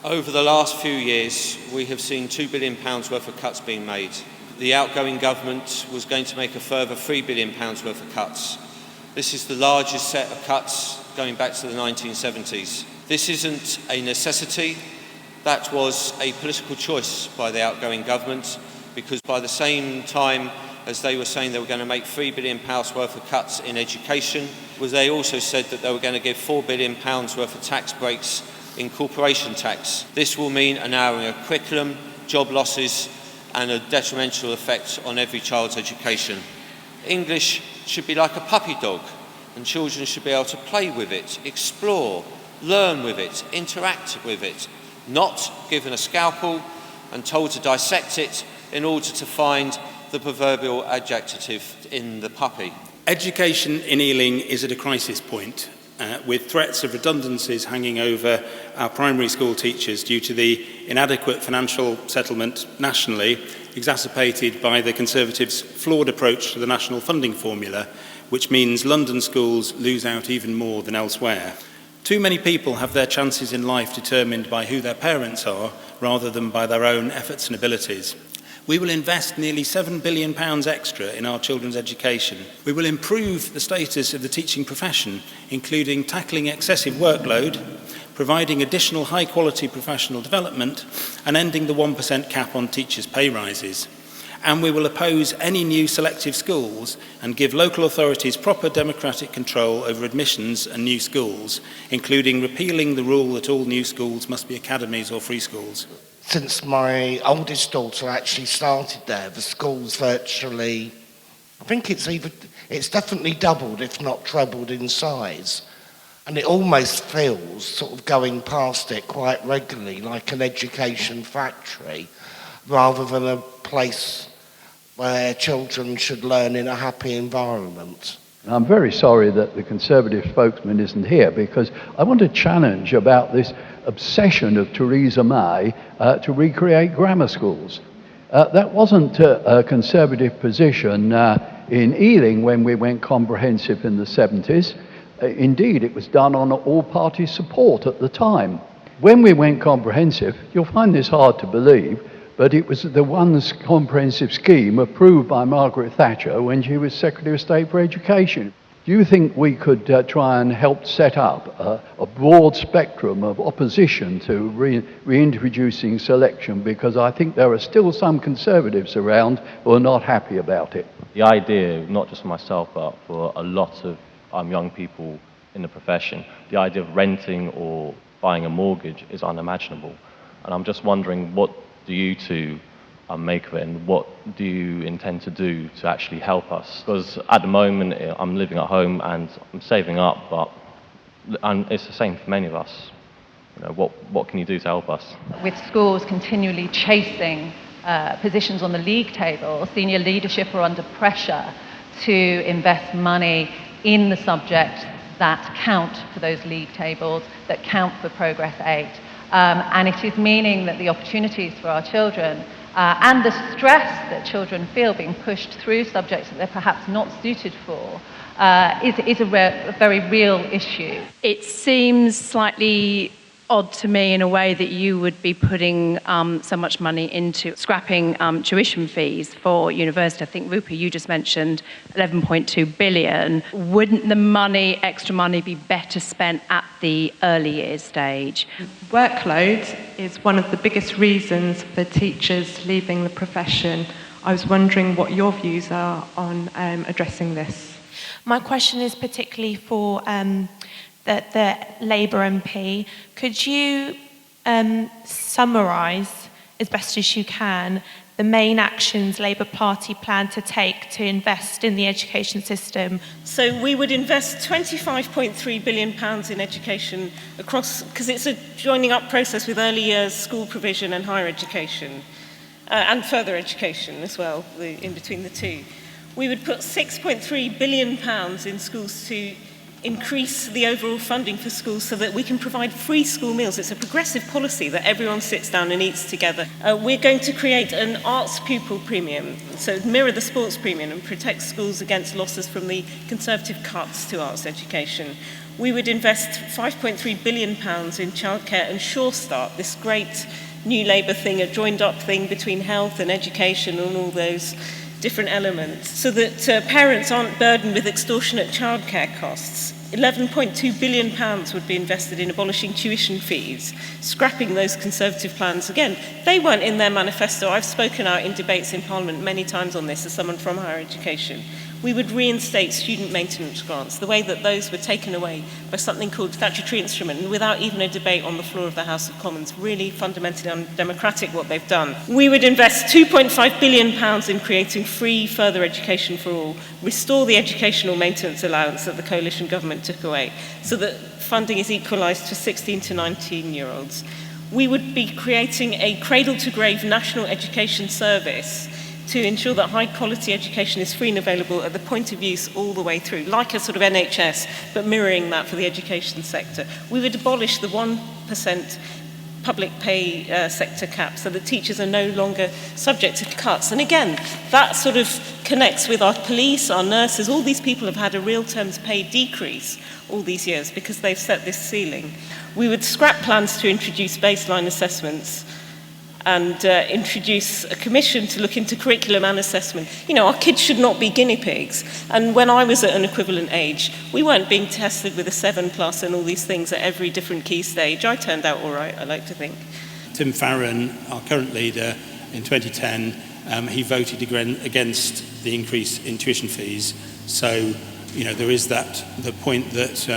Over the last few years, we have seen £2 billion worth of cuts being made. The outgoing government was going to make a further £3 billion worth of cuts. This is the largest set of cuts going back to the 1970s. This isn't a necessity. That was a political choice by the outgoing government, because by the same time as they were saying they were going to make £3 billion worth of cuts in education, they also said that they were going to give £4 billion worth of tax breaks in corporation tax. This will mean a narrowing of curriculum, job losses, and a detrimental effect on every child's education. English should be like a puppy dog, and children should be able to play with it, explore, learn with it, interact with it, not given a scalpel and told to dissect it in order to find the proverbial adjective in the puppy. Education in Ealing is at a crisis point, with threats of redundancies hanging over our primary school teachers due to the inadequate financial settlement nationally, exacerbated by the Conservatives' flawed approach to the national funding formula, which means London schools lose out even more than elsewhere. Too many people have their chances in life determined by who their parents are, rather than by their own efforts and abilities. We will invest nearly £7 billion extra in our children's education. We will improve the status of the teaching profession, including tackling excessive workload, providing additional high-quality professional development, and ending the 1% cap on teachers' pay rises. And we will oppose any new selective schools and give local authorities proper democratic control over admissions and new schools, including repealing the rule that all new schools must be academies or free schools. Since my oldest daughter actually started there, the school's virtually, I think it's definitely doubled, if not trebled in size. And it almost feels, sort of going past it quite regularly, like an education factory, rather than a place where children should learn in a happy environment. I'm very sorry that the Conservative spokesman isn't here, because I want to challenge about this obsession of Theresa May to recreate grammar schools. That wasn't a Conservative position in Ealing when we went comprehensive in the 70s. Indeed, it was done on all-party support at the time. When we went comprehensive, you'll find this hard to believe, but it was the one comprehensive scheme approved by Margaret Thatcher when she was Secretary of State for Education. Do you think we could try and help set up a broad spectrum of opposition to reintroducing selection? Because I think there are still some Conservatives around who are not happy about it. The idea, not just for myself, but for a lot of young people in the profession, the idea of renting or buying a mortgage is unimaginable. And I'm just wondering, what do you two make of it, and what do you intend to do to actually help us? Because at the moment I'm living at home and I'm saving up, but it's the same for many of us. You know, what can you do to help us? With schools continually chasing positions on the league table, senior leadership are under pressure to invest money in the subjects that count for those league tables, that count for Progress 8. And it is meaning that the opportunities for our children and the stress that children feel being pushed through subjects that they're perhaps not suited for is a very real issue. It seems slightly odd to me in a way that you would be putting so much money into scrapping tuition fees for university. I think, Rupa, you just mentioned 11.2 billion. Wouldn't the extra money be better spent at the early years stage? Workload is one of the biggest reasons for teachers leaving the profession. I was wondering what your views are on addressing this. My question is particularly for the Labour MP. Could you summarise, as best as you can, the main actions Labour Party plan to take to invest in the education system? So we would invest £25.3 billion in education across, because it's a joining up process with early years, school provision and higher education, and further education as well, in between the two. We would put £6.3 billion in schools to increase the overall funding for schools so that we can provide free school meals. It's a progressive policy that everyone sits down and eats together. We're going to create an arts pupil premium, so mirror the sports premium and protect schools against losses from the Conservative cuts to arts education. We would invest £5.3 billion in childcare and Sure Start, this great new Labour thing, a joined-up thing between health and education and all those different elements, so that parents aren't burdened with extortionate childcare costs. £11.2 billion would be invested in abolishing tuition fees, scrapping those Conservative plans. Again, they weren't in their manifesto. I've spoken out in debates in Parliament many times on this as someone from higher education. We would reinstate student maintenance grants, the way that those were taken away by something called statutory instrument, and without even a debate on the floor of the House of Commons. Really fundamentally undemocratic what they've done. We would invest £2.5 billion in creating free further education for all, restore the educational maintenance allowance that the coalition government took away, so that funding is equalised for 16 to 19-year-olds. We would be creating a cradle-to-grave national education service to ensure that high-quality education is free and available at the point of use all the way through, like a sort of NHS, but mirroring that for the education sector. We would abolish the 1% public pay sector cap so that teachers are no longer subject to cuts. And again, that sort of connects with our police, our nurses. All these people have had a real terms pay decrease all these years because they've set this ceiling. We would scrap plans to introduce baseline assessments and introduce a commission to look into curriculum and assessment. You know, our kids should not be guinea pigs. And when I was at an equivalent age, we weren't being tested with a 7+ and all these things at every different key stage. I turned out all right, I like to think. Tim Farron, our current leader, in 2010, he voted against the increase in tuition fees. So, you know, there is the point that,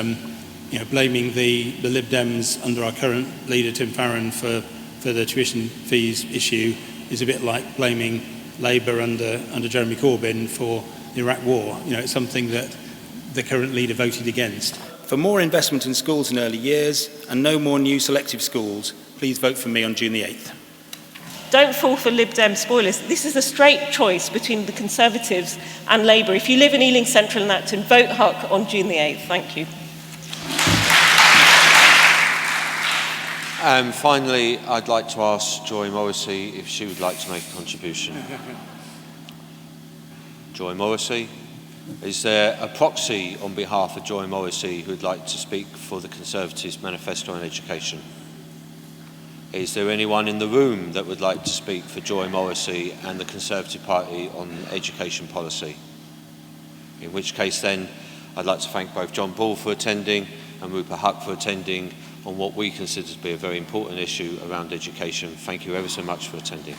you know, blaming the LibDems under our current leader, Tim Farron, for the tuition fees issue is a bit like blaming Labour under Jeremy Corbyn for the Iraq War. You know, it's something that the current leader voted against. For more investment in schools in early years and no more new selective schools, please vote for me on June the 8th. Don't fall for LibDem spoilers. This is a straight choice between the Conservatives and Labour. If you live in Ealing Central and Acton, vote Huck on June the 8th. Thank you. And finally, I'd like to ask Joy Morrissey if she would like to make a contribution. Joy Morrissey. Is there a proxy on behalf of Joy Morrissey who would like to speak for the Conservatives' manifesto on education? Is there anyone in the room that would like to speak for Joy Morrissey and the Conservative Party on education policy? In which case then, I'd like to thank both John Ball for attending and Rupa Huck for attending on what we consider to be a very important issue around education. Thank you ever so much for attending.